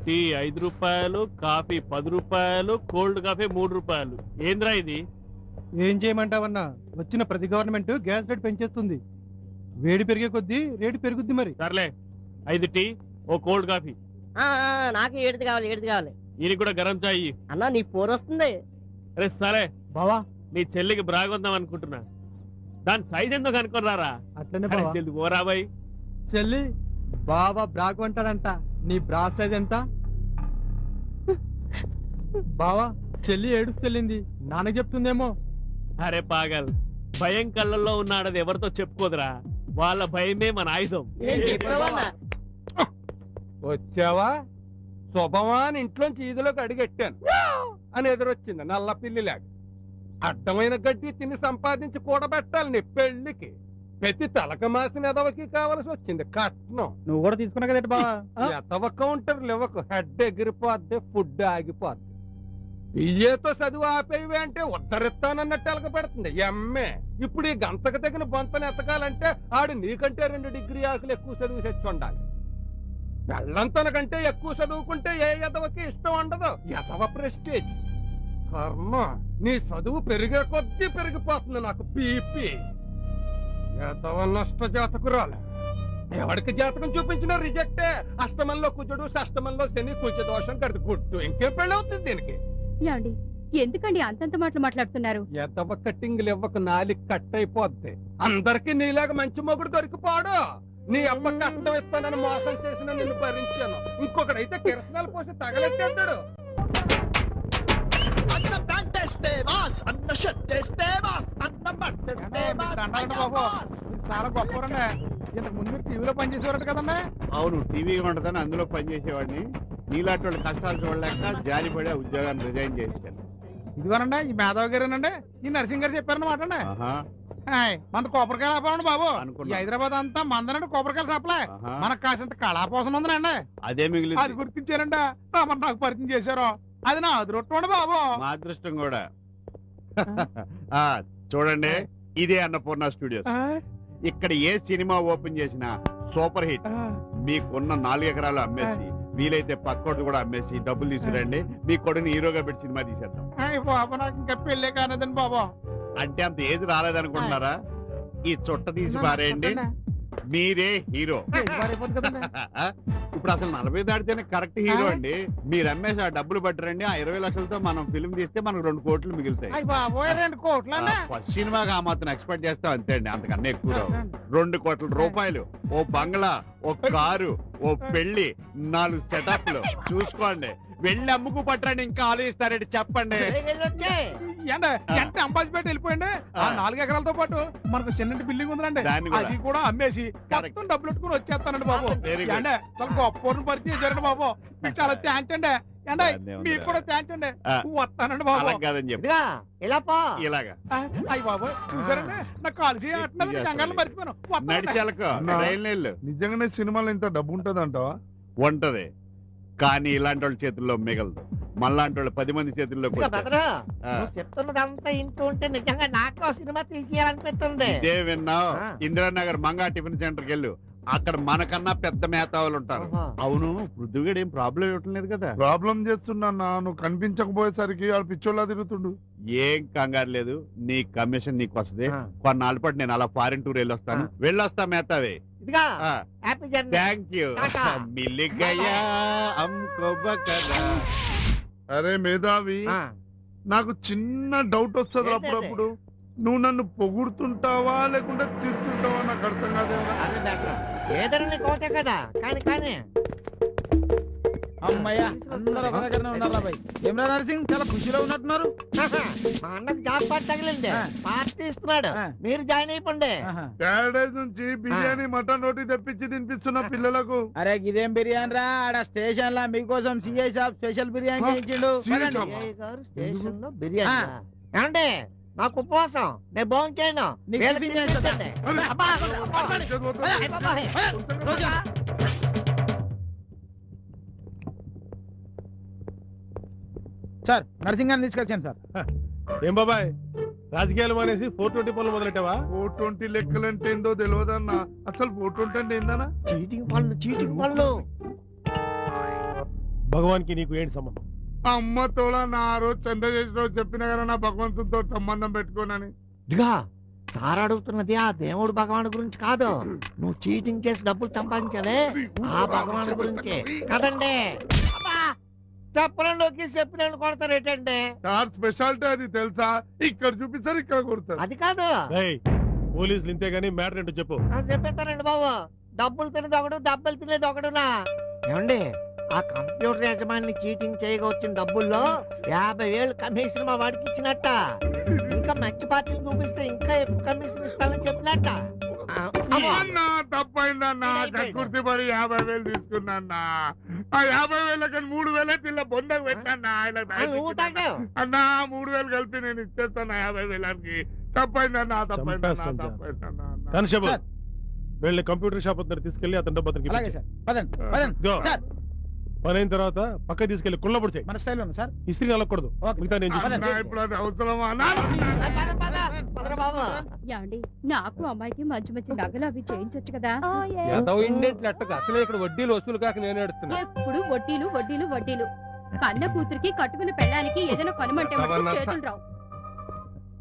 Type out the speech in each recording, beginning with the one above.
Tea 5 రూపాయలు, coffee 10 రూపాయలు, cold coffee 3 రూపాయలు. ఏంద్రా ఇది? ఏం చేయమంటావన్నా, వచ్చిన ప్రతి గవర్నమెంట్ గ్యాస్ రేట్ పెంచేస్తుంది. వేడి పెరిగే కొద్దీ రేటు పెరుగుద్ది మరి. సర్లే, 5 టీ, ఓ కోల్డ్ కాఫీ. నాకు ఏడుది కావాలి. ఈయన కూడా గరం చాయ్. అన్నా నీ పోరు వస్తుంది. అరే సరే బావా, నీ చెల్లికి బ్రాగొందాం అనుకుంటున్నా. దాని సైజ్ ఎందుకు అనుకోరారా? అట్లనే ఓరా బాయ్. చెల్లి, బావా బ్రాగ్ అంటాడంట. నీ బ్రా సైజ్ ఎంత? బావా, చెల్లి ఏడుస్తెళ్ళింది, నాన్న చెప్తుందేమో. అరే పాగల్, భయం కళ్ళల్లో ఉన్నాడది ఎవరితో చెప్పుకోదురా. వాళ్ళ భయమే మన ఆయుధం. వచ్చావా? శుభమాన్ ఇంట్లోంచి ఈదులోకి అడిగెట్టాను అని ఎదురొచ్చింది నల్ల పిల్లిలాగా. అడ్డమైన గడ్డి తిని సంపాదించి కూడబెట్టాలి నీ పెళ్లికి. ప్రతి తలక మాసిన ఎదవకి కావలసి వచ్చింది కట్నం. నువ్వు కూడా తీసుకున్నా కదండి బావా. ఎదవ కౌంటర్లు ఇవ్వకు, హెడ్ ఎగిరిపోద్ది, ఫుడ్ ఆగిపోద్ది. బియ్యేతో చదువు ఆపేవి అంటే ఉద్ధరిస్తానన్నట్టు ఎలక పెడుతుంది ఎమ్మె. ఇప్పుడు ఈ గంతకు తగిన బొంతను ఎతకాలంటే ఆడు నీకంటే 2 డిగ్రీ ఆకులు ఎక్కువ చదువు తెచ్చి ఉండాలి. పెళ్ళంతనకంటే ఎక్కువ చదువుకుంటే ఏ ఎదవకి ఇష్టం ఉండదు. ఎదవ ప్రెస్టేజ్ కర్మ. నీ చదువు పెరిగే కొద్దీ పెరిగిపోతుంది నాకు బీపీ. ఎదవ నష్ట జాతకురాలు. ఎవరికి జాతకం చూపించినా రిజెక్టే. అష్టమంలో కుజుడు, షష్టమంలో శని, కుజ దోషం కడితే గుడ్డు. ఇంకేం పెళ్ళవుతుంది దీనికి? ఏమండి, ఎందుకండి అంతంత మాటలు మాట్లాడుతున్నారు? ఎదవ కట్టింగ్లు ఇవ్వక నాలికి కట్ అయిపోద్ది. అందరికి నీలాగా మంచి మొగుడు దొరికిపోడు. నీ అమ్మ కట్టం ఇస్తానని మోసం చేసిన నిన్ను భరించాను. ఇంకొకడైతే కిరసనాలు పోసి తగలెట్టేస్తాడు. చాలా గొప్పవారండి. ఇంతకు ముందు మీరు టీవీలో పనిచేసేవారు కదండి. అవును, టీవీ ఉంటదని అందులో పనిచేసేవాడిని. నీలాంటి వాళ్ళ కష్టాలు చూడలేక జాలిపడి ఆ ఉద్యోగాన్ని రిజైన్ చేశాను. ఇదిగోనండి, ఈ మేధావి గారేనండి, ఈ నరసింగ్ గారు చెప్పారన్నమాట అండి. మన కొబ్బరికాయలు ఆపామండి బాబు. ఈ హైదరాబాద్ అంతా మందనండి కొబ్బరికాయలు సప్లై. మనకు కాసింత కళాపోసం ఉందండి. అదే మిగిలింది. అది గుర్తించారండి, మరి నాకు పరిచయం చేశారు. అది నా అదృష్టం బాబు. మా అదృష్టం కూడా. చూడండి, ఇదే అన్నపూర్ణ స్టూడియోస్. ఇక్కడ ఏ సినిమా ఓపెన్ చేసినా సూపర్ హిట్. మీకున్న 4 ఎకరాలు అమ్మేసి, వీలైతే పక్కోడు కూడా అమ్మేసి డబ్బులు తీసుకురండి. మీ కొడుకుని హీరోగా పెట్టి సినిమా తీసేద్దాం. బాబు, నాకు ఇంకా పెళ్ళే కానదండి బాబు. అంటే అంత ఏది రాలేదనుకుంటున్నారా? ఈ చుట్ట తీసి పారేయండి, మీరే హీరో. ఇప్పుడు అసలు 40 దాటితేనే కరెక్ట్ హీరో అండి. మీరు అమ్మేసి ఆ డబ్బులు పట్టరండి. ఆ 20 లక్షలతో మనం ఫిల్మ్ తీస్తే మనకు 2 కోట్లు మిగులుతాయి. 2 కోట్ల ఫస్ట్ సినిమాగా ఆ మాత్రం ఎక్స్పెక్ట్ చేస్తాం, అంతే అండి. అంతకన్నా ఎక్కువ 2 కోట్ల రూపాయలు, ఓ బంగ్లా, ఓ కారు, ఓ పెళ్లి, 4 సెటప్లు చూసుకోండి. వెళ్ళి అమ్ముకు పట్టండి. ఇంకా ఆలోచిస్తారండి, చెప్పండి. ఎంత అంబాజీపేట వెళ్ళిపోయింది. ఆ 4 ఎకరాలతో పాటు మనకు చిన్న బిల్డింగ్ ఉందండి, అది కూడా అమ్మేసి మొత్తం డబ్బులు పెట్టుకుని వచ్చేస్తానండి బాబు. అంటే చాలా గొప్ప పరిచయం చేశారండి బాబు. మీకు చాలా థ్యాంక్స్ అండి. అంటే మీకు కూడా థ్యాంక్స్ అండి. వస్తానండి బాబు. కాదని చెప్పి ఇలాగా అయ్యి బాబు, చూసారండి నాకు కాల్సి కంగారు మర్చిపోయాను. నడిచెలకు నిజంగానే సినిమాలో ఇంత డబ్బు ఉంటది అంటావా? ఉంటది, కానీ ఇలాంటి వాళ్ళ చేతుల్లో మిగలదు. మళ్ళాంటి వాళ్ళు 10 మంది చేతుల్లో చెప్తున్నదంతా ఇంటూ ఉంటే నిజంగా నాకు సినిమా తీసేయాలనిపిస్తుంది. ఇదే విన్నావు? ఇందిరానగర్ మంగా టిఫిన్ సెంటర్కి వెళ్ళు, అక్కడ మనకన్నా పెద్ద మేధావులు ఉంటారు. అవును, పృథ్వీగడ్ ఏం ప్రాబ్లం ఇవ్వటం లేదు కదా? ప్రాబ్లం చేస్తున్నా, నువ్వు కనిపించకపోయేసరికి వాడు పిచ్చోళ్ళ తిరుగుతుండు. ఏం కంగారు లేదు, నీ కమిషన్ నీకు వస్తుంది. కొన్నాళ్ళ పాటు నేను అలా ఫారిన్ టూర్ వెళ్ళొస్తాను. వెళ్ళొస్తా మేతావే. Thank you. మిల్ గయా హమ్కో బకరా. అరే మేధావి, నాకు చిన్న డౌట్ వస్తుంది అప్పుడప్పుడు. నువ్వు నన్ను పొగుడుతుంటావా లేకుంటే తిడుతుంటావా నాకు అర్థం కాదేమో. కదా కానీ అమ్మయ్య, అందరూ ఒక దగ్గరనే ఉన్నారు. ఏమరా నరసింగ్, చాలా ఖుషిలో ఉన్నట్టున్నారు. మా అన్నకు జాబ్ పార్టీ తగిలింది, పార్టీ ఇస్తున్నాడు, మీరు జాయిన్ అయిపోండి. ప్యారడైజ్ నుంచి బిర్యానీ, మటన్ రోటీ తెప్పించి తినిపిస్తున్న పిల్లలకు. అరే ఇదేం బిర్యానీ రా, ఆడ స్టేషన్ లా మీకోసం సిఐ సాబ్ స్పెషల్ బిర్యానీ చేయించిండు. స్టేషన్ లో బిర్యానీ ఏమండి? నాకు ఉపవాసం, నేను భోజనం చేయను. సార్, నరసింగ్ గారిని తీసుకొచ్చాను సార్. ఏం బాబాయ్, రాజకీయాలు మానేసి 420 పనులు మొదలెట్టావా? 420 లెక్కలంటే ఏందో తెలియదన్నా. అసలు 420 అంటే ఏందన్నా? చీటింగ్ పనులు. భగవాన్కి నీకు ఏంటి సంబంధం? అమ్మతో నా ఆ రోజు చంద చేసిన రోజు చెప్పిన కదా నా భగవంతుడితో సంబంధం పెట్టుకోనని. ఇదిగా సార్ అడుగుతున్నది ఆ దేవుడు భగవాన్ గురించి కాదు, నువ్వు చీటింగ్ చేసి డబ్బులు సంపాదించావే ఆ భగవాన్ గురించి కదండి. అబ్బా! చెప్పడంలోకి చెప్పినట్టు కొడతారేటండి? సార్ స్పెషాలిటీ అది తెలుసా? ఇక్కడ చూపిస్తారు, ఇక్కడ కొడతారు. అది కాదు. ఏయ్, పోలీసులు ఇంతే గానీ మ్యాటర్ ఏంటో చెప్పు. చెప్పేస్తానండి బాబు. డబ్బులు తినేది ఒకడు, దెబ్బలు తినేది ఒకడునా? ఏమండి, ఆ కంప్యూటర్ యజమాని చీటింగ్ చేయగా వచ్చిన డబ్బుల్లో 50,000 కమిషన్ మా వాడికి ఇచ్చినట్ట. ఇంకా మంచి పార్టీలు చూపిస్తే ఇంకా ఎక్కువ కమిషన్ ఇస్తానని చెప్పినట్ట. అన్నా తప్పైందన్నా, కక్కుర్తి పడి 50,000 తీసుకున్నా. ఆ 50,000 3,000 తిల్ల బొందకు పెట్టన్నా. నువ్వు తాగావు. అన్నా 3,000 కలిపి నేను ఇచ్చేస్తాను 50,000కి. తప్పైందన్నా, తప్పైందన్నా, చంపేస్తాను సార్. తప్పైందన్నా. కానిస్టేబుల్, వెళ్ళి కంప్యూటర్ షాప్ వద్ద తీసుకెళ్లి అతని డబ్బు అతనికి అలాగే ఇప్పించు. సార్, పదండి పదండి Go. సార్. పని అయిన తర్వాత పక్క తీసుకెళ్లి కుళ్ళబడి చేయి. మన స్టైల్లో ఉంది సార్. ఇస్త్రీ నలకూడదు. ఓకే. మిగతా నేను అన్నా, చూసుకుంటాను. ఇప్పుడు అది అవసరమా అన్నా? పదరా బాబు. యాండి నాకు అమ్మాయికి మంచి మంచి నగలు అవి చేయించొచ్చు కదా. ఎంతో ఇండెంట్ లెట్టకు అసలే ఇక్కడ వడ్డీలు వసూలు కాక నేను ఎడుతున్నా. ఎప్పుడు వడ్డీలు వడ్డీలు వడ్డీలు. కన్న కూతురికి కట్టుకున్న పెళ్ళానికి ఏదైనా కొనమంటే మటుకు చేతులు రావు.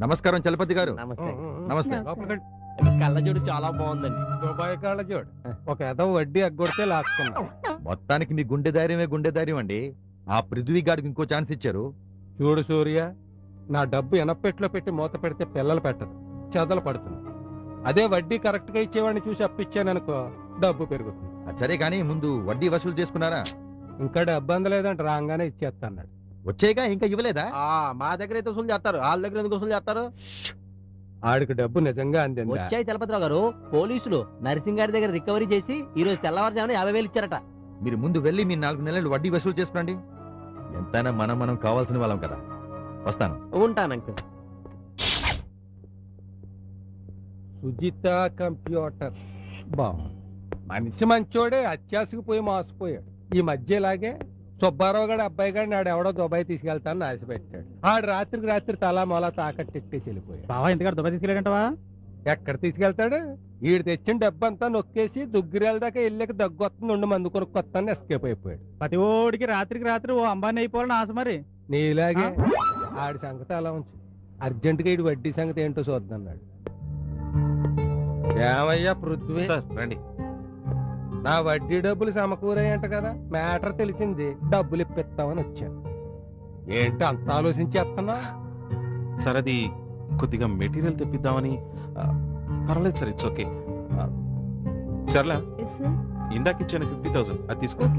నమస్కారం చలపతి గారు. నమస్తే. నమస్తే. నమస్తే. కళ్ళజోడు చాలా బాగుందండి. దుబాయ్ కాళ్ళ జోడు ఒక ఎదో వడ్డీ ఎగ్గొడితే లాక్కున్నా. మొత్తానికి మీ గుండె ధైర్యమే గుండె ధైర్యం అండి. ఆ పృథ్వీ గాడికి ఇంకో ఛాన్స్ ఇచ్చారు. చూడు సూర్య, నా డబ్బు ఎనపెట్లో పెట్టి మూత పెడితే పిల్లలు పెట్టదు, చెదలు పడుతుంది. అదే వడ్డీ కరెక్ట్ గా ఇచ్చేవాడిని చూసి అప్పిచ్చాననుకో డబ్బు పెరుగుతుంది. అది సరే కానీ ముందు వడ్డీ వసూలు చేసుకున్నారా? ఇంకా డబ్బు అందలేదంటే రాగానే ఇచ్చేస్తాడు. వచ్చేగా ఇంకా ఇవ్వలేదా? మా దగ్గర అయితే వసూలు చేస్తారు, వాళ్ళ దగ్గర ఎందుకు వసూలు చేస్తారు? ఆడికి డబ్బు నిజంగా అందిందా? వచ్చాయి చలపతిరావు గారు. పోలీసులు నర్సింగ్ గారి దగ్గర రికవరీ చేసి ఈ రోజు తెల్లవారుజామున 50,000 ఇచ్చారట. మీరు ముందు వెళ్ళి మీ 4 నెలలు వడ్డీ వసూలు చేసుకురండి. ఎంతైనా మనం కావాల్సిన వాళ్ళం కదా. వస్తాను. ఉంటాను అంకుల్. సుజిత కంప్యూటర్ బాగుంది. మనిషి మంచోడే, అత్యాశకు పోయి మోసపోయాడు. ఈ మధ్య ఇలాగే సుబ్బారావు గారి అబ్బాయి గారిని ఆడు ఎవడో దుబాయ్ తీసుకెళ్తానని ఆశ పెట్టాడు. ఆడు రాత్రికి రాత్రి తలా మొలా తాకట్టెట్టేసి వెళ్ళిపోయాడు. బావా ఇంతగా దుబాయ్ తీసుకెళ్ళాడంటవా? ఎక్కడ తీసుకెళ్తాడు? ఈడు తెచ్చిన డబ్బు అంతా నొక్కేసి దుగ్గిరేల దాకా వెళ్ళాక దగ్గు వస్తుంది, ఉండి మందు కొనుక్కొస్తాను ఎస్కేప్ అయిపోయాడు. ప్రతి ఓడికి రాత్రికి రాత్రి ఓ అంబానీ అయిపోవాలని ఆశ మరి. నీలాగే ఆడి సంగతి అలా ఉంచు. అర్జెంటుగా ఈడు వడ్డీ సంగతి ఏంటో చూద్దన్నాడు. ఏమయ్యా పృథ్వీ, రండి. నా వడ్డీ డబ్బులు సమకూరాయంట కదా, మ్యాటర్ తెలిసింది, డబ్బులు ఇప్పిస్తామని వచ్చాను. ఏంటి అంత ఆలోచించేస్తున్నా? సార్ అది కొద్దిగా మెటీరియల్ తెప్పిద్దామని. పర్వాలేదు సార్, ఇట్స్ ఓకే. సర్లా, ఇందాక ఇచ్చాను 50,000, అది తీసుకో.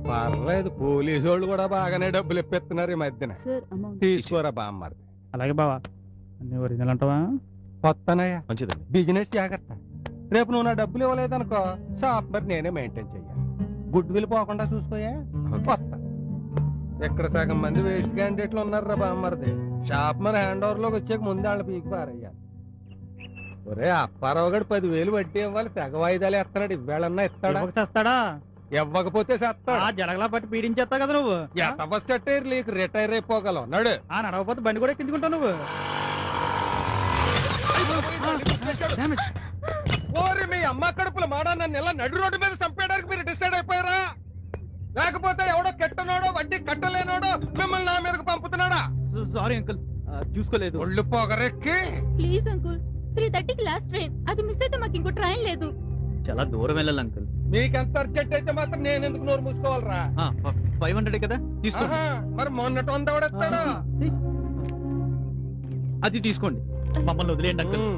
పర్లేదు, పోలీసు వాళ్ళు కూడా బాగానే డబ్బులు ఇప్పిస్తున్నారు ఈ మధ్యన. తీసుకోరా బామ్మది. అలాగే బావా, అన్ని ఒరిజినల్ అంటావా? కొత్తనయ్యా, మంచిదండి. బిజినెస్ జాగ్రత్త. రేపు నువ్వు నా డబ్బులు ఇవ్వలేదనుకో షాప్ మరి నేనే మెయింటైన్ చెయ్యాలి. గుడ్ విల్ పోకుండా చూసుకోయా. వస్తా. ఇక్కడ సగం మంది వేస్ట్ క్యాండిడేట్లు ఉన్నారా బామ్మరిది. షాప్ మన హ్యాండ్ ఓవర్ లోకి వచ్చాక ముందు వాళ్ళ పీకి పారయ్యాలి. ఒరే అప్పారావు గడు 10,000 వడ్డీ ఇవ్వాలి, తెగ వాయిదాలు ఎత్తాడు. ఇవ్వాలన్నా ఇస్తాడా? ఇవ్వకపోతే చేస్తాడు. జలగలా పట్టి పీడించేస్తావు కదా నువ్వు. నీకు రిటైర్ అయిపోగలవు. నడు. నడవపోతే బండి కూడా ఎక్కించుకుంటావు నువ్వు. ఓరి మీ అమ్మ కడుపుల మాడా, నన్ను ఇలా నడు రోడ్డు మీద చంపేయడానికి మీరు డిసైడ్ అయిపోయారా? లేకపోతే ఎవడో కెట్టనోడో వడ్డీ కట్టలేనోడో మిమ్మల్ని నా మీదకి పంపుతున్నాడా? సారీ అంకుల్, చూసుకోలేదు. ఒళ్ళు పొగరెక్కి. ప్లీజ్ అంకుల్, 3:30కి లాస్ట్ ట్రైన్. అది మిస్ అయితే మాకు ఇంకో ట్రైన్ లేదు. చాలా దూరం వెళ్ళాలి అంకుల్. మీకెంత అర్జెంట్ అయితే మాత్రం నేను ఎందుకు నోరు మూసుకోవాలరా? 500 కదా, ఆహా, మరి మొన్నటి 100 ఎవడెత్తాడు? అది తీసుకోండి, మమ్మల్ని వదిలేయండి అంకుల్.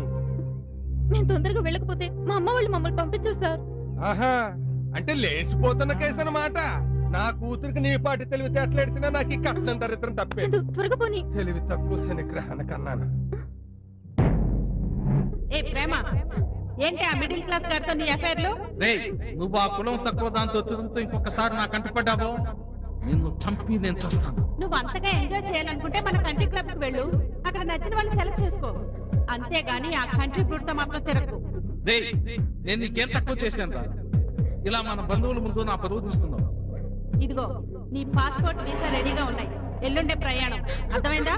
మేము తొందరగా వెళ్ళకపోతే మా అమ్మ వాళ్ళు మమ్మల్ని పంపించారు సార్. ఆహా, అంటే లేచిపోతున్న కేసు అన్నమాట. నా కూతురికి నీ పాటి తెలివితేటలేడిసినా నాకు ఈ కట్నం దరిద్రం తప్పే. చందు, త్వరగా పోనీ. తెలివి తక్కువ శనిగ్రహణ కన్నాను. ఏ ప్రేమ, ఏంటి ఆ మిడిల్ క్లాస్ గారితో నీ అఫైర్లు? నువ్వు ఆ కులం తక్కువ దాంతో తిరుగుతూ ఇంకొకసారి నాకు కంటపడ్డావో నిన్ను చంపి నేను చేస్తాను. నువ్వు అంతగా ఎంజాయ్ చేయాలనుకుంటే మన కంట్రీ క్లబ్ కి వెళ్ళు, అక్కడ నచ్చిన వాళ్ళు సెలెక్ట్ చేసుకో. అంతేగాని ఆ కంట్రీ ఫ్రూట్ తో మాత్రం తిరగదు. నేను నీకేం తక్కువ చేశాను? ఇలా మన బంధువుల ముందు నా పరువు తీసుకున్నావు. ఇదిగో నీ పాస్పోర్ట్ వీసా రెడీగా ఉన్నాయి, ఎల్లుండే ప్రయాణం. అర్థమైందా?